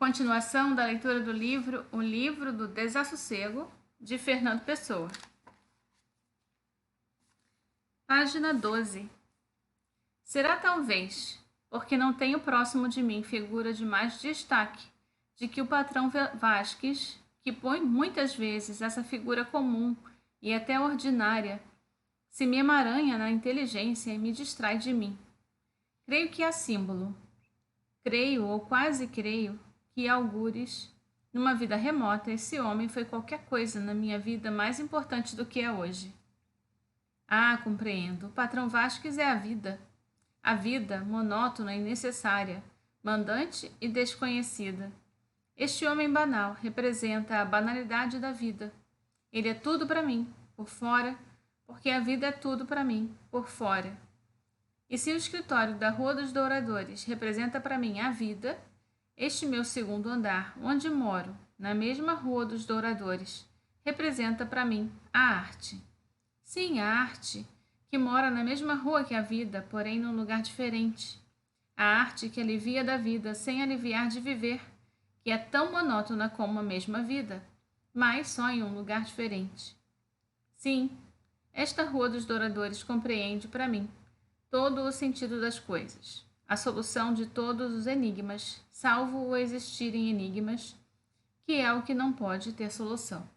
Continuação da leitura do livro O Livro do Desassossego, de Fernando Pessoa. Página 12. Será talvez, porque não tenho próximo de mim figura de mais destaque, de que o patrão Vasques, que põe muitas vezes essa figura comum e até ordinária, se me emaranha na inteligência e me distrai de mim. Creio que há símbolo. Creio, ou quase creio, que algures, numa vida remota, esse homem foi qualquer coisa na minha vida mais importante do que é hoje. Ah, compreendo. O patrão Vasques é a vida monótona e necessária, mandante e desconhecida. Este homem banal representa a banalidade da vida. Ele é tudo para mim, por fora, porque a vida é tudo para mim, por fora. E se o escritório da Rua dos Douradores representa para mim a vida, este meu segundo andar, onde moro, na mesma Rua dos Douradores, representa para mim a arte. Sim, a arte, que mora na mesma rua que a vida, porém num lugar diferente. A arte que alivia da vida sem aliviar de viver, que é tão monótona como a mesma vida, mas só em um lugar diferente. Sim, esta Rua dos Douradores compreende para mim todo o sentido das coisas, a solução de todos os enigmas, salvo o existirem enigmas, que é o que não pode ter solução.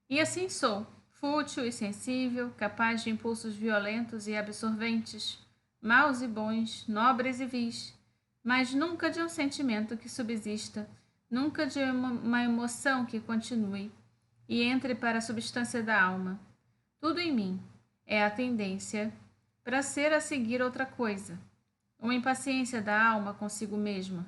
E assim sou, fútil e sensível, capaz de impulsos violentos e absorventes, maus e bons, nobres e vis, mas nunca de um sentimento que subsista, nunca de uma emoção que continue e entre para a substância da alma. Tudo em mim é a tendência para ser a seguir outra coisa, uma impaciência da alma consigo mesma.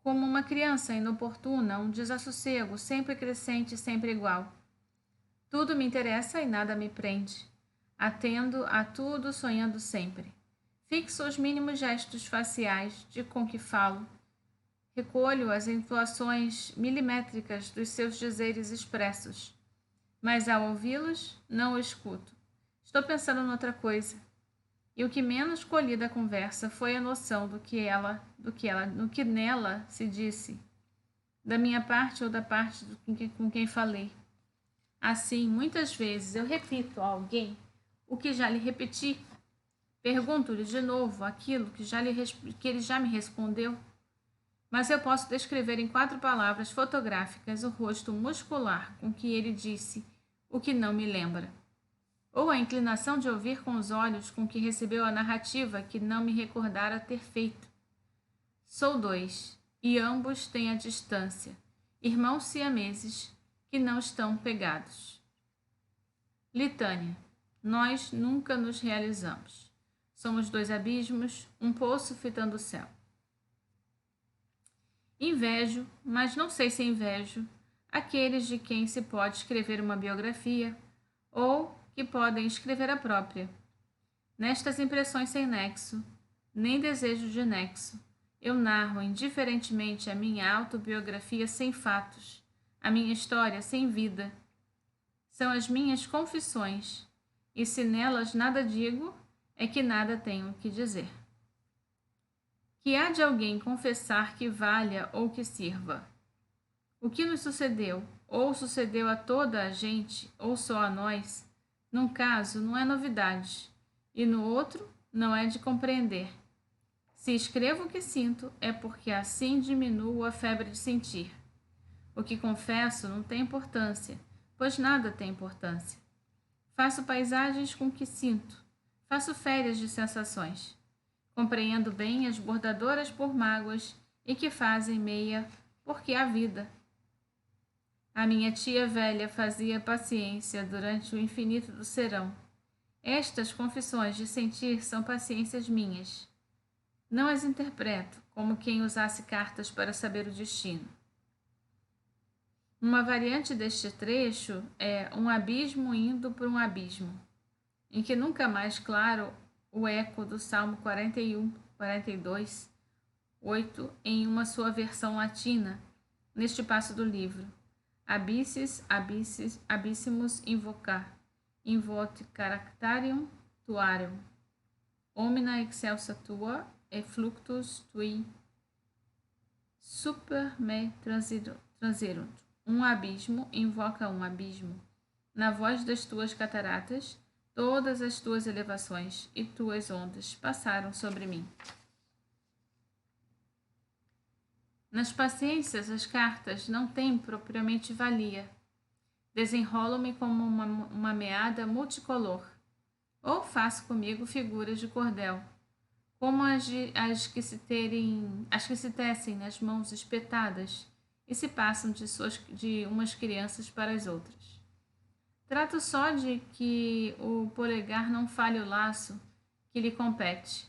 Como uma criança inoportuna, um desassossego sempre crescente e sempre igual. Tudo me interessa e nada me prende. Atendo a tudo sonhando sempre. Fixo os mínimos gestos faciais de com que falo. Recolho as entoações milimétricas dos seus dizeres expressos. Mas ao ouvi-los, não o escuto. Estou pensando noutra coisa. E o que menos colhi da conversa foi a noção do que nela se disse, da minha parte ou da parte com quem falei. Assim, muitas vezes eu repito a alguém o que já lhe repeti. Pergunto-lhe de novo aquilo que ele já me respondeu. Mas eu posso descrever em 4 palavras fotográficas o rosto muscular com que ele disse o que não me lembra. Ou a inclinação de ouvir com os olhos com que recebeu a narrativa que não me recordara ter feito. Sou 2, e ambos têm a distância, irmãos siameses que não estão pegados. Litânia. Nós nunca nos realizamos. Somos 2 abismos, um poço fitando o céu. Invejo, mas não sei se invejo, aqueles de quem se pode escrever uma biografia, ou que podem escrever a própria. Nestas impressões sem nexo, nem desejo de nexo, eu narro indiferentemente a minha autobiografia sem fatos, a minha história sem vida. São as minhas confissões, e se nelas nada digo, é que nada tenho que dizer. Que há de alguém confessar que valha ou que sirva? O que nos sucedeu, ou sucedeu a toda a gente, ou só a nós, num caso não é novidade, e no outro não é de compreender. Se escrevo o que sinto, é porque assim diminuo a febre de sentir. O que confesso não tem importância, pois nada tem importância. Faço paisagens com o que sinto, faço férias de sensações. Compreendo bem as bordadoras por mágoas e que fazem meia porque há vida. A minha tia velha fazia paciência durante o infinito do serão. Estas confissões de sentir são paciências minhas. Não as interpreto como quem usasse cartas para saber o destino. Uma variante deste trecho é um abismo indo por um abismo, em que nunca mais claro o eco do Salmo 41, 42, 8 em uma sua versão latina, neste passo do livro. Abyssis, abissimus invocar, invote caractarium tuarium, omnia excelsa tua, e fluctus tui super me transerunt. Um abismo invoca um abismo. Na voz das tuas cataratas, todas as tuas elevações e tuas ondas passaram sobre mim. Nas paciências, as cartas não têm propriamente valia. Desenrolo-me como uma meada multicolor, ou faço comigo figuras de cordel, como as que se tecem nas mãos espetadas e se passam de umas crianças para as outras. Trato só de que o polegar não falhe o laço que lhe compete.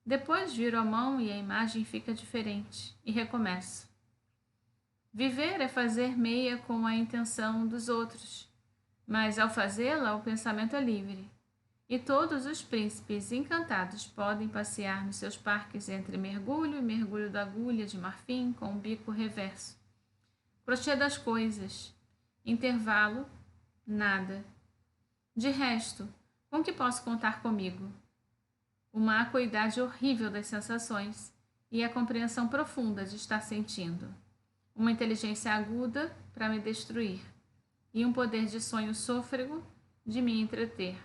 Depois viro a mão e a imagem fica diferente, e recomeço. Viver é fazer meia com a intenção dos outros, mas ao fazê-la o pensamento é livre. E todos os príncipes encantados podem passear nos seus parques entre mergulho e mergulho da agulha de marfim com o bico reverso. Crochê das coisas. Intervalo. Nada. De resto, com que posso contar comigo? Uma acuidade horrível das sensações e a compreensão profunda de estar sentindo. Uma inteligência aguda para me destruir e um poder de sonho sôfrego de me entreter.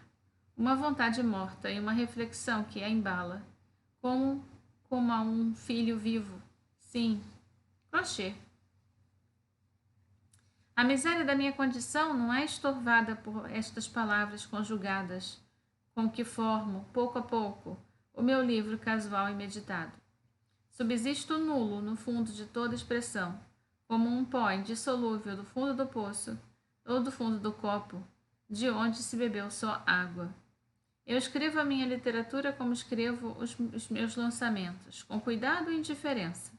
Uma vontade morta e uma reflexão que a embala, como a um filho vivo. Sim, crochê. A miséria da minha condição não é estorvada por estas palavras conjugadas, com que formo, pouco a pouco, o meu livro casual e meditado. Subsisto nulo no fundo de toda expressão, como um pó indissolúvel do fundo do poço ou do fundo do copo, de onde se bebeu só água. Eu escrevo a minha literatura como escrevo os meus lançamentos, com cuidado e indiferença.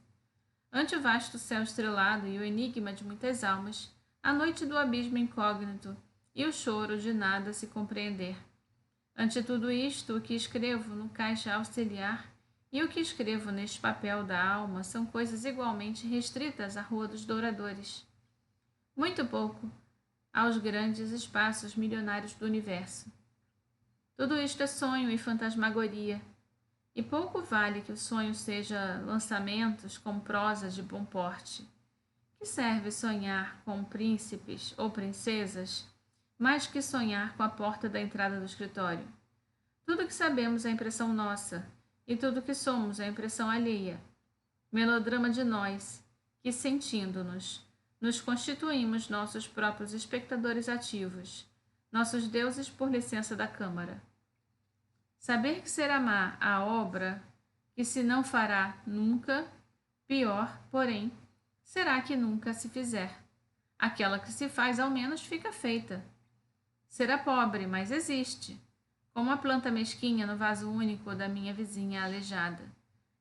Ante o vasto céu estrelado e o enigma de muitas almas, a noite do abismo incógnito e o choro de nada se compreender. Ante tudo isto, o que escrevo no caixa auxiliar e o que escrevo neste papel da alma são coisas igualmente restritas à rua dos douradores. Muito pouco aos grandes espaços milionários do universo. Tudo isto é sonho e fantasmagoria, e pouco vale que o sonho seja lançamentos com prosa de bom porte. Que serve sonhar com príncipes ou princesas, mais que sonhar com a porta da entrada do escritório? Tudo que sabemos é impressão nossa, e tudo que somos é impressão alheia. Melodrama de nós, que sentindo-nos, nos constituímos nossos próprios espectadores ativos, nossos deuses por licença da câmara. Saber que será má a obra que se não fará nunca, pior, porém, será que nunca se fizer. Aquela que se faz ao menos fica feita. Será pobre, mas existe, como a planta mesquinha no vaso único da minha vizinha aleijada.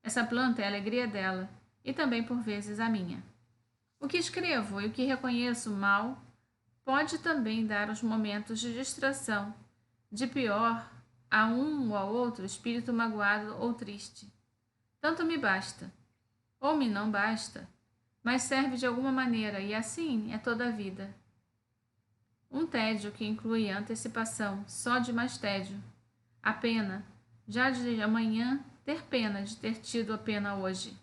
Essa planta é a alegria dela, e também por vezes a minha. O que escrevo e o que reconheço mal pode também dar os momentos de distração, de pior a um ou a outro espírito magoado ou triste. Tanto me basta, ou me não basta, mas serve de alguma maneira, e assim é toda a vida. Um tédio que inclui a antecipação, só de mais tédio. A pena, já de amanhã, ter pena de ter tido a pena hoje.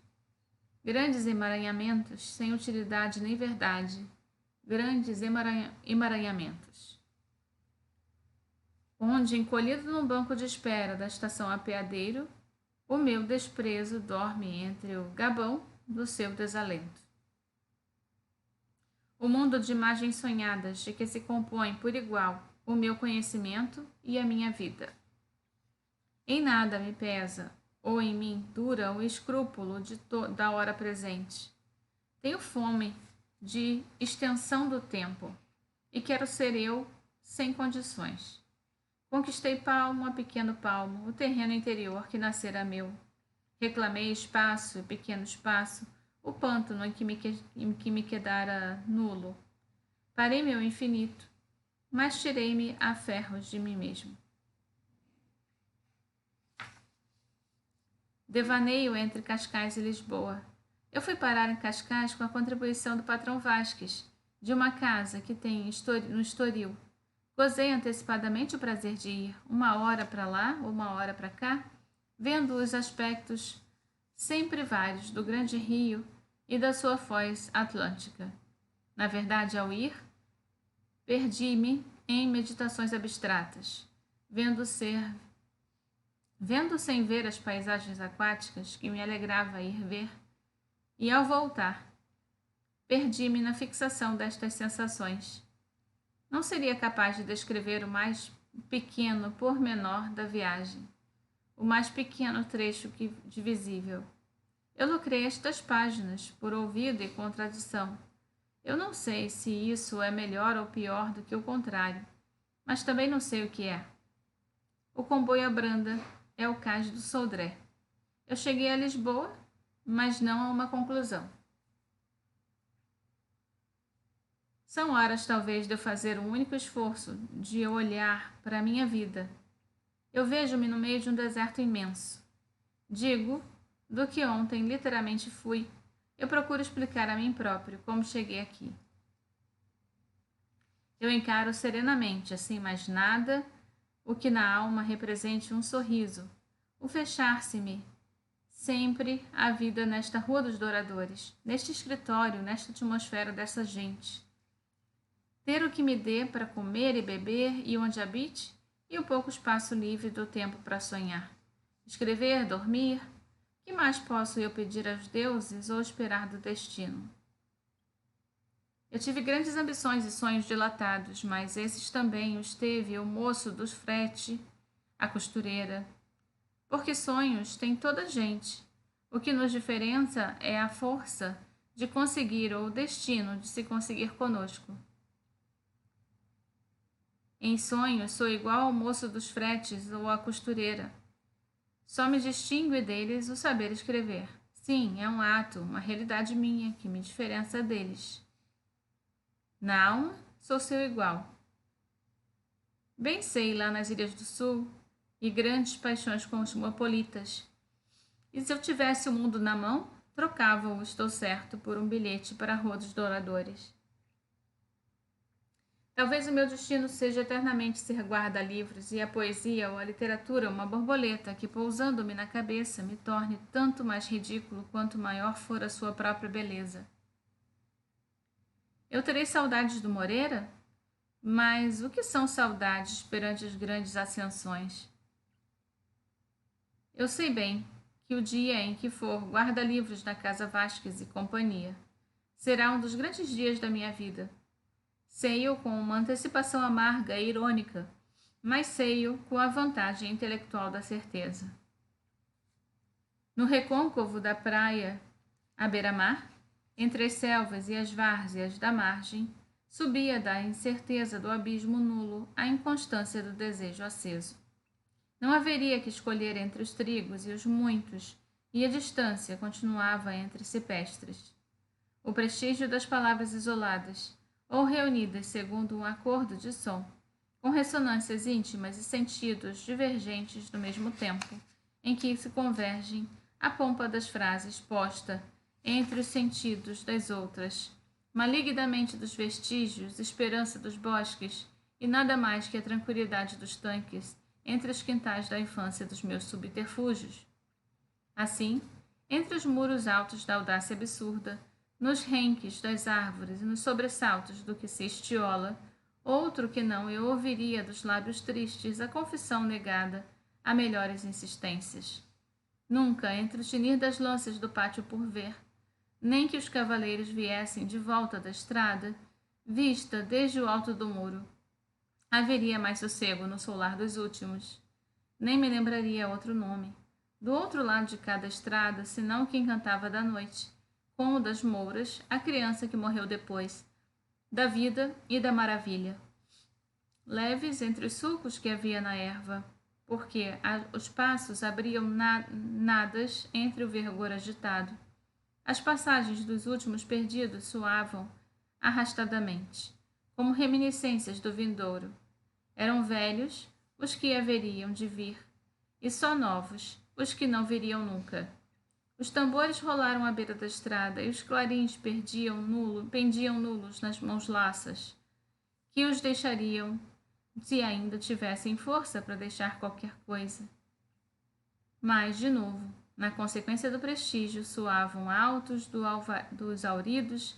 Grandes emaranhamentos, sem utilidade nem verdade. Grandes emaranhamentos. Onde, encolhido num banco de espera da estação apeadeiro, o meu desprezo dorme entre o gabão do seu desalento. O mundo de imagens sonhadas de que se compõe por igual o meu conhecimento e a minha vida. Em nada me pesa, ou em mim dura o escrúpulo da hora presente. Tenho fome de extensão do tempo e quero ser eu sem condições. Conquistei palmo a pequeno palmo o terreno interior que nascera meu. Reclamei espaço e pequeno espaço, o pântano em que me quedara nulo. Parei meu infinito, mas tirei-me a ferros de mim mesmo. Devaneio entre Cascais e Lisboa. Eu fui parar em Cascais com a contribuição do patrão Vasques, de uma casa que tem no Estoril. Gozei antecipadamente o prazer de ir, uma hora para lá, uma hora para cá, vendo os aspectos sempre vários do grande rio e da sua foz atlântica. Na verdade, ao ir, perdi-me em meditações abstratas, vendo sem ver as paisagens aquáticas que me alegrava ir ver, e ao voltar, perdi-me na fixação destas sensações. Não seria capaz de descrever o mais pequeno pormenor da viagem, o mais pequeno trecho divisível. Eu lucrei estas páginas por ouvido e contradição. Eu não sei se isso é melhor ou pior do que o contrário, mas também não sei o que é. O comboio abranda é o cais do Sodré. Eu cheguei a Lisboa, mas não a uma conclusão. São horas, talvez, de eu fazer um único esforço de olhar para a minha vida. Eu vejo-me no meio de um deserto imenso. Digo, do que ontem literalmente fui, eu procuro explicar a mim próprio como cheguei aqui. Eu encaro serenamente, sem mais nada, o que na alma represente um sorriso, o fechar-se-me sempre a vida nesta Rua dos Douradores, neste escritório, nesta atmosfera dessa gente. Ter o que me dê para comer e beber e onde habite, e o pouco espaço livre do tempo para sonhar. Escrever, dormir. Que mais posso eu pedir aos deuses ou esperar do destino? Eu tive grandes ambições e sonhos dilatados, mas esses também os teve o moço dos frete, a costureira. Porque sonhos tem toda a gente. O que nos diferença é a força de conseguir ou o destino de se conseguir conosco. Em sonhos sou igual ao moço dos fretes ou à costureira. Só me distingue deles o saber escrever. Sim, é um ato, uma realidade minha que me diferença deles. Na alma, sou seu igual. Bem sei lá nas Ilhas do Sul e grandes paixões cosmopolitas. E se eu tivesse o mundo na mão, trocava-o, estou certo, por um bilhete para a Rua dos Douradores. Talvez o meu destino seja eternamente ser guarda-livros e a poesia ou a literatura uma borboleta que, pousando-me na cabeça, me torne tanto mais ridículo quanto maior for a sua própria beleza. Eu terei saudades do Moreira? Mas o que são saudades perante as grandes ascensões? Eu sei bem que o dia em que for guarda-livros da Casa Vasques e Companhia será um dos grandes dias da minha vida. Sei-o com uma antecipação amarga e irônica, mas sei-o com a vantagem intelectual da certeza. No recôncavo da praia, à beira-mar, entre as selvas e as várzeas da margem, subia da incerteza do abismo nulo a inconstância do desejo aceso. Não haveria que escolher entre os trigos e os muitos, e a distância continuava entre cipestres. O prestígio das palavras isoladas, ou reunidas segundo um acordo de som, com ressonâncias íntimas e sentidos divergentes no mesmo tempo, em que se convergem a pompa das frases posta entre os sentidos das outras, malignamente dos vestígios, esperança dos bosques, e nada mais que a tranquilidade dos tanques entre os quintais da infância dos meus subterfúgios. Assim, entre os muros altos da audácia absurda, nos renques das árvores e nos sobressaltos do que se estiola, outro que não eu ouviria dos lábios tristes a confissão negada a melhores insistências. Nunca, entre o tinir das lanças do pátio por ver, nem que os cavaleiros viessem de volta da estrada, vista desde o alto do muro, haveria mais sossego no solar dos últimos. Nem me lembraria outro nome, do outro lado de cada estrada, senão o que encantava da noite, como das mouras, a criança que morreu depois, da vida e da maravilha. Leves entre os sulcos que havia na erva, porque os passos abriam nadas entre o vergor agitado. As passagens dos últimos perdidos soavam arrastadamente, como reminiscências do vindouro. Eram velhos os que haveriam de vir, e só novos os que não viriam nunca. Os tambores rolaram à beira da estrada e os clarins pendiam nulos nas mãos laças, que os deixariam se ainda tivessem força para deixar qualquer coisa. Mas, de novo, Na consequência do prestígio, soavam altos dos auridos,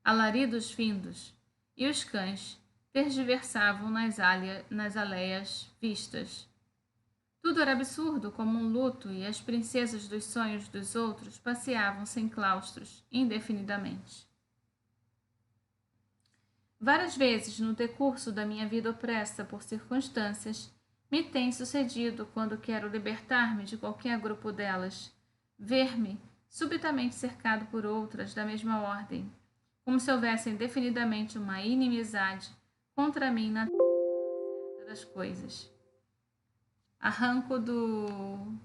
alaridos findos, e os cães tergiversavam nas aleias vistas. Tudo era absurdo como um luto, e as princesas dos sonhos dos outros passeavam sem claustros, indefinidamente. Várias vezes, no decurso da minha vida opressa por circunstâncias, me tem sucedido, quando quero libertar-me de qualquer grupo delas, ver-me subitamente cercado por outras da mesma ordem, como se houvessem definidamente uma inimizade contra mim na certa das coisas. Arranco do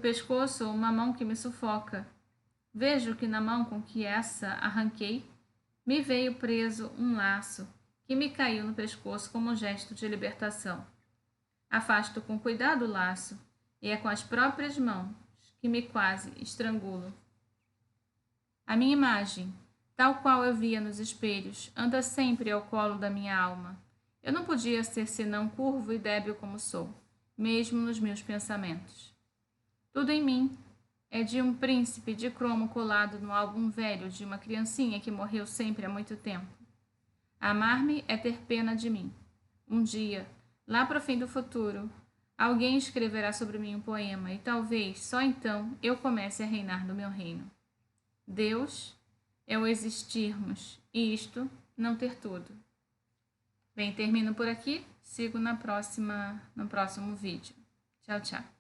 pescoço uma mão que me sufoca. Vejo que na mão com que essa arranquei, me veio preso um laço que me caiu no pescoço como um gesto de libertação. Afasto com cuidado o laço, e é com as próprias mãos que me quase estrangulo. A minha imagem, tal qual eu via nos espelhos, anda sempre ao colo da minha alma. Eu não podia ser senão curvo e débil como sou, mesmo nos meus pensamentos. Tudo em mim é de um príncipe de cromo colado no álbum velho de uma criancinha que morreu sempre há muito tempo. Amar-me é ter pena de mim. Um dia, lá para o fim do futuro, alguém escreverá sobre mim um poema e talvez só então eu comece a reinar no meu reino. Deus é o existirmos e isto não ter tudo. Bem, termino por aqui. Sigo no próximo vídeo. Tchau, tchau.